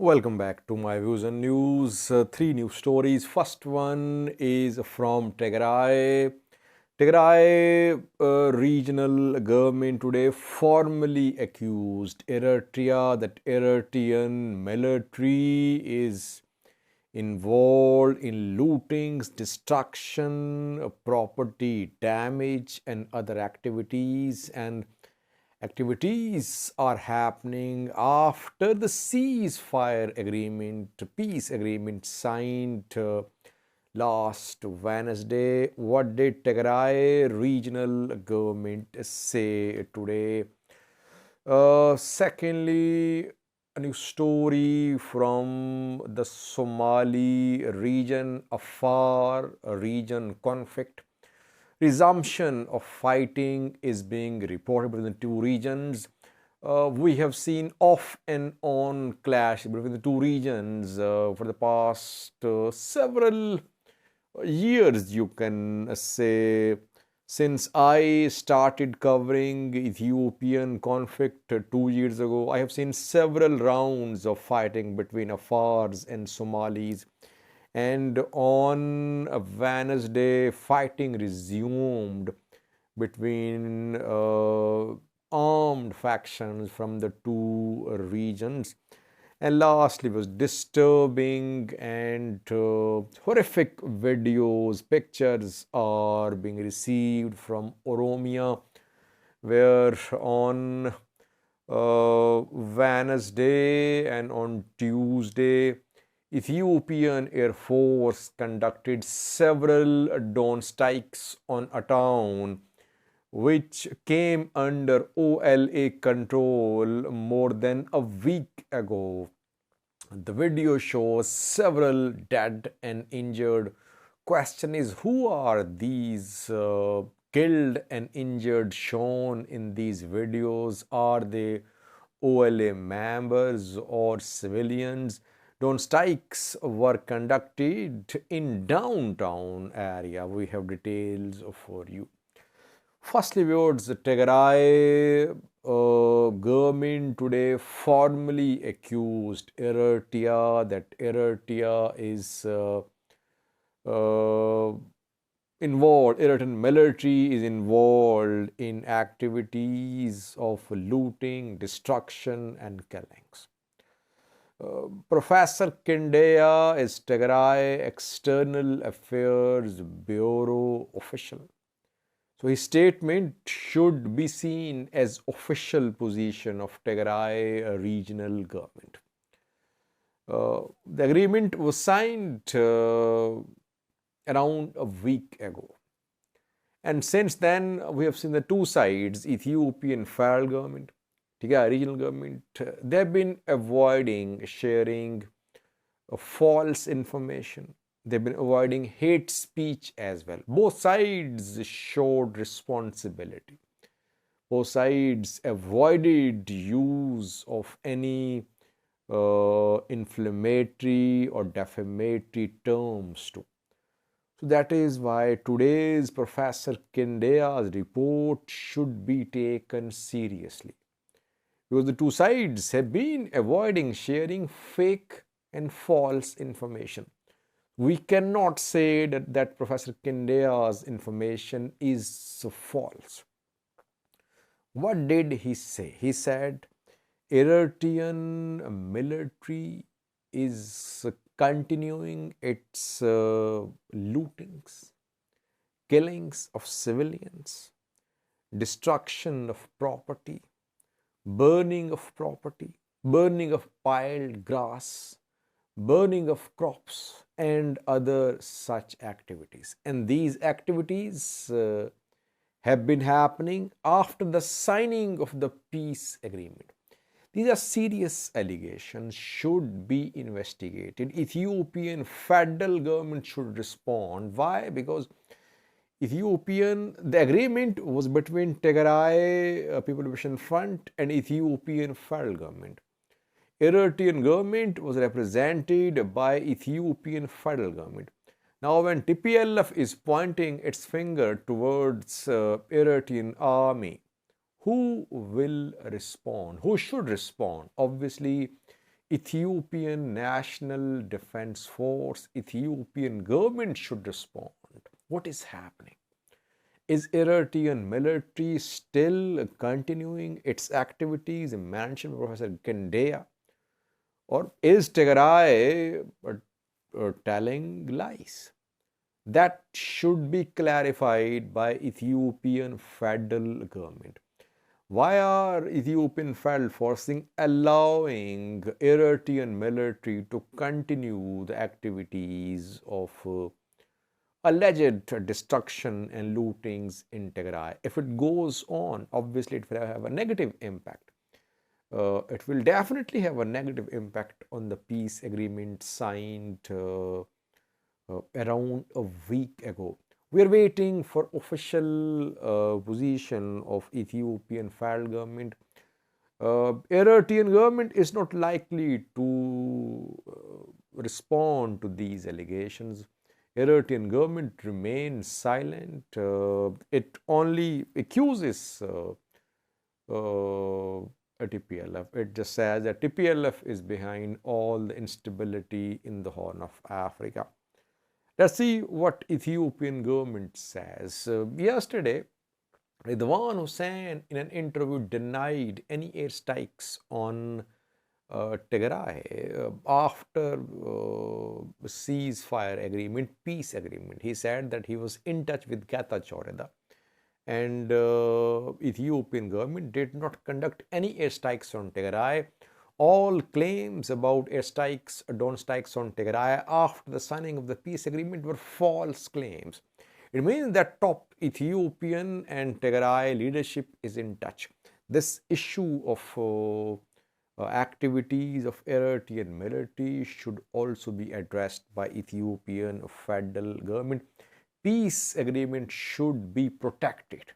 Welcome back to my views and news. Three news stories. First one is from Tigray. Tigray regional government today formally accused Eritrea that Eritrean military is involved in lootings, destruction, property damage, and other activities. And activities are happening after the ceasefire agreement, peace agreement signed last Wednesday. What did Tigray regional government say today? Secondly, a new story from the Somali region, Afar region conflict. Resumption of fighting is being reported between the two regions. We have seen off and on clash between the two regions for the past several years, you can say, since I started covering Ethiopian conflict 2 years ago. I have seen several rounds of fighting between Afars and Somalis. And on Wednesday, fighting resumed between armed factions from the two regions. And lastly, was disturbing and horrific videos, pictures are being received from Oromia, where on Wednesday and on Tuesday, Ethiopian Air Force conducted several drone strikes on a town which came under OLA control more than a week ago. The video shows several dead and injured. Question is, who are these killed and injured shown in these videos? Are they OLA members or civilians? Drone strikes were conducted in downtown area. We have details for you. Firstly, viewers, Tigray government today formally accused Eritrea that Eritrea is involved, Eritrean military is involved in activities of looting, destruction, and killings. Professor Kindea is Tigray External Affairs Bureau official. So his statement should be seen as official position of Tigray regional government. The agreement was signed around a week ago. And since then, we have seen the two sides, Ethiopian federal government, Tigray regional government, they've been avoiding sharing false information. They've been avoiding hate speech as well. Both sides showed responsibility. Both sides avoided use of any inflammatory or defamatory terms too. So that is why today's Professor Kindea's report should be taken seriously. Because the two sides have been avoiding sharing fake and false information. We cannot say that Professor Kindea's information is false. What did he say? He said Eritrean military is continuing its lootings, killings of civilians, destruction of property, burning of property, burning of piled grass, burning of crops, and other such activities. And these activities have been happening after the signing of the peace agreement. These are serious allegations, should be investigated. Ethiopian federal government should respond. Why? Because the agreement was between Tigray People Liberation Front and Ethiopian federal government. Eritrean government was represented by Ethiopian federal government. Now, when TPLF is pointing its finger towards Eritrean army, who will respond? Who should respond? Obviously, Ethiopian National Defense Force, Ethiopian government should respond. What is happening? Is Eritrean military still continuing its activities mentioned by Professor Gendea? Or is Tigray telling lies? That should be clarified by Ethiopian federal government. Why are Ethiopian federal forcing allowing Eritrean military to continue the activities of alleged destruction and lootings in Tigray? If it goes on, obviously it will have a negative impact. It will definitely have a negative impact on the peace agreement signed around a week ago. We are waiting for official position of Ethiopian federal government. Eritrean government is not likely to respond to these allegations. Eritrean government remains silent. It only accuses TPLF. It just says that TPLF is behind all the instability in the Horn of Africa. Let's see what Ethiopian government says. Yesterday, Ridwan Hussein in an interview denied any airstrikes on Tigray after ceasefire agreement, peace agreement. He said that he was in touch with Getachew and Ethiopian government did not conduct any airstrikes on Tigray. All claims about airstrikes, drone strikes on Tigray after the signing of the peace agreement were false claims. It means that top Ethiopian and Tigray leadership is in touch. This issue of activities of Eritrean military should also be addressed by Ethiopian federal government. Peace agreement should be protected.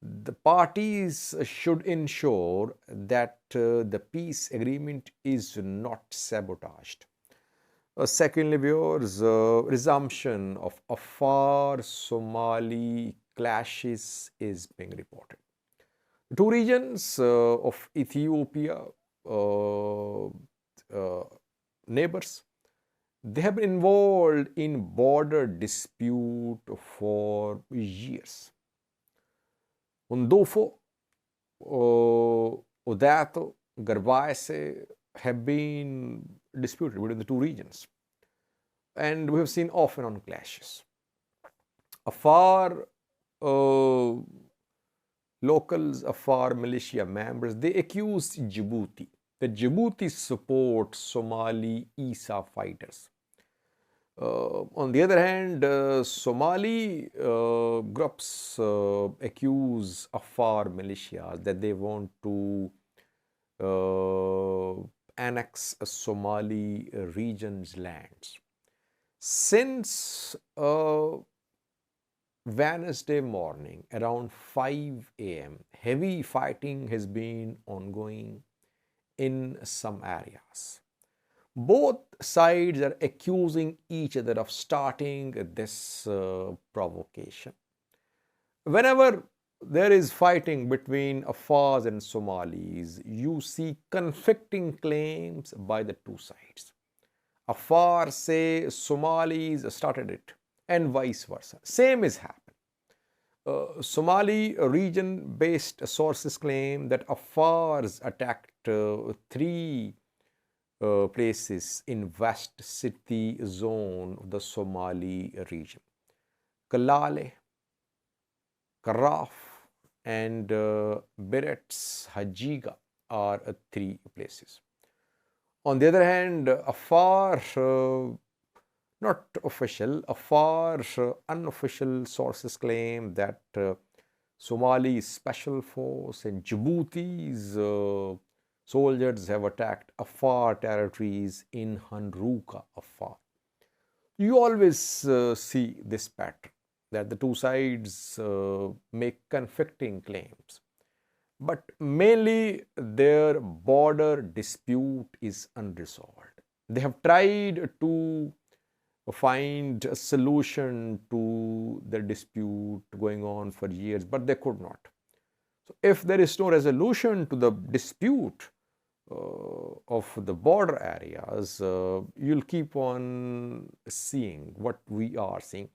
The parties should ensure that the peace agreement is not sabotaged. Secondly, viewers, resumption of Afar-Somali clashes is being reported. The two regions of Ethiopia, neighbors, they have been involved in border dispute for years. Undofo, Odato, Garbaise have been disputed between the two regions. And we have seen off and on clashes. Afar locals, Afar militia members, they accused Djibouti that Djibouti supports Somali ISA fighters. On the other hand, Somali groups accuse Afar militias that they want to annex Somali region's lands. Since Wednesday morning around 5 a.m., heavy fighting has been ongoing in some areas. Both sides are accusing each other of starting this provocation. Whenever there is fighting between Afars and Somalis, you see conflicting claims by the two sides. Afar say Somalis started it and vice versa. Same is happening. Somali region-based sources claim that Afars attacked three places in West City zone of the Somali region. Kalale, Karaf, and Beret's Hajiga are three places. On the other hand, Afar, not official, Afar unofficial sources claim that Somali Special Force and Djibouti's soldiers have attacked Afar territories in Hanruka, Afar. You always see this pattern that the two sides make conflicting claims. But mainly their border dispute is unresolved. They have tried to find a solution to the dispute going on for years, but they could not. So if there is no resolution to the dispute, of the border areas, you'll keep on seeing what we are seeing.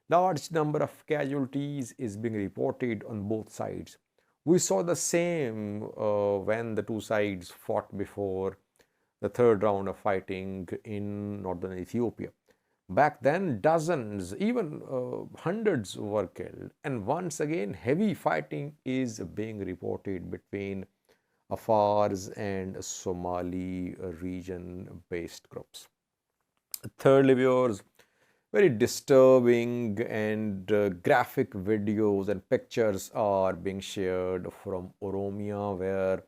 Large number of casualties is being reported on both sides. We saw the same when the two sides fought before the third round of fighting in northern Ethiopia. Back then, dozens, even hundreds were killed. And once again, heavy fighting is being reported between Afars and Somali region based groups. Thirdly, viewers, very disturbing and graphic videos and pictures are being shared from Oromia, where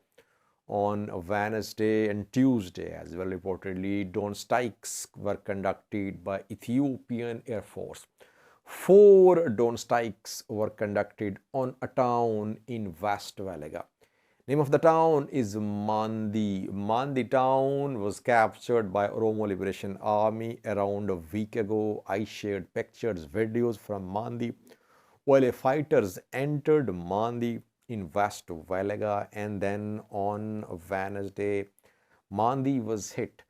on Wednesday and Tuesday as well, reportedly, drone strikes were conducted by Ethiopian Air Force. 4 drone strikes were conducted on a town in West Valaga. Name of the town is Mandi. Mandi town was captured by Oromo Liberation Army around a week ago. I shared pictures, videos from Mandi. While fighters entered Mandi in West Valaga, and then on Wednesday, Mandi was hit.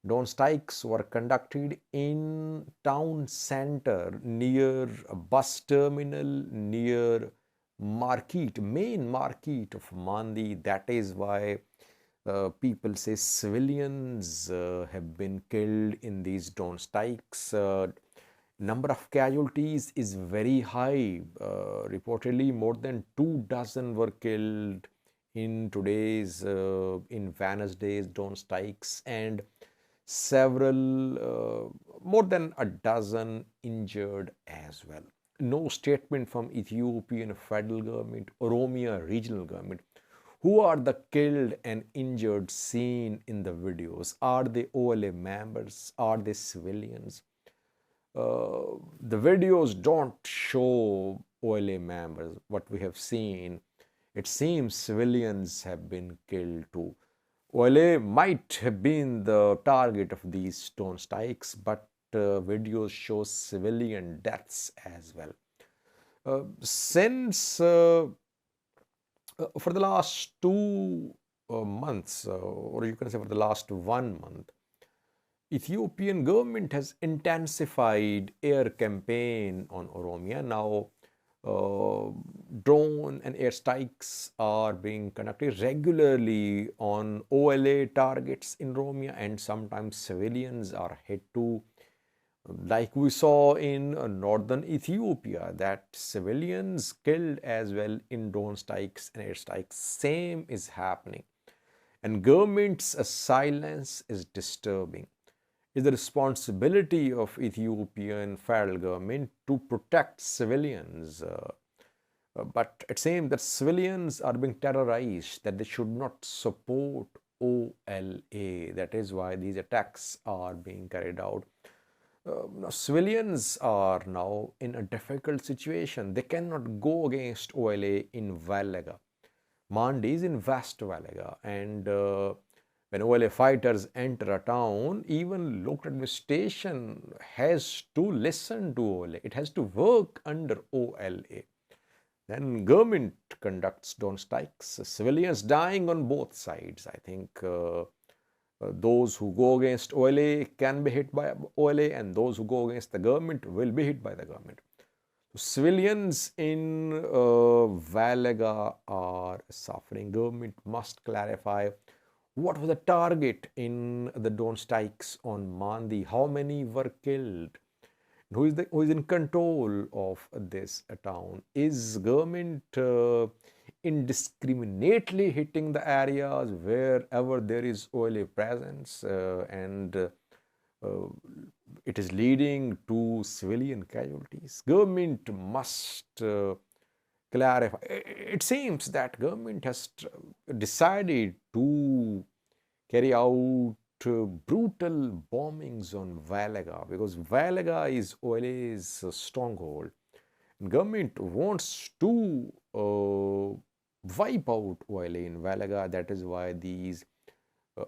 Drone strikes were conducted in town center near a bus terminal, near main market of Mandi. That is why people say civilians have been killed in these drone strikes. Number of casualties is very high. Reportedly, more than 2 dozen were killed in Wednesday's drone strikes, and several, more than a dozen injured as well. No statement from Ethiopian federal government, Oromia regional government. Who are the killed and injured seen in the videos? Are they OLA members? Are they civilians? The videos don't show OLA members. What we have seen, it seems civilians have been killed too. OLA might have been the target of these drone strikes, but videos show civilian deaths as well. Since for the last 2 months, or you can say for the last 1 month, Ethiopian government has intensified air campaign on Oromia. Now, drone and air strikes are being conducted regularly on OLA targets in Oromia, and sometimes civilians are hit too. Like we saw in northern Ethiopia, that civilians killed as well in drone strikes and air strikes. Same is happening. And government's silence is disturbing. It's the responsibility of Ethiopian federal government to protect civilians. But it seems that civilians are being terrorized, that they should not support OLA. That is why these attacks are being carried out. Civilians are now in a difficult situation. They cannot go against OLA in Valaga. Mandi is in West Valaga, and when OLA fighters enter a town, even local administration has to listen to OLA. It has to work under OLA. Then government conducts drone strikes. Civilians dying on both sides. I think those who go against OLA can be hit by OLA, and those who go against the government will be hit by the government. Civilians in Valaga are suffering. Government must clarify what was the target in the drone strikes on Mandi. How many were killed? Who is in control of this town? Is government indiscriminately hitting the areas wherever there is OLA presence, and it is leading to civilian casualties? Government must clarify. It seems that government has decided to carry out brutal bombings on Valaga, because Valaga is OLA's stronghold. And government wants to wipe out OLA in Valaga. That is why these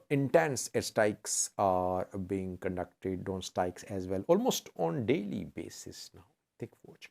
intense strikes are being conducted, drone strikes as well, almost on daily basis now. Thank you for watching.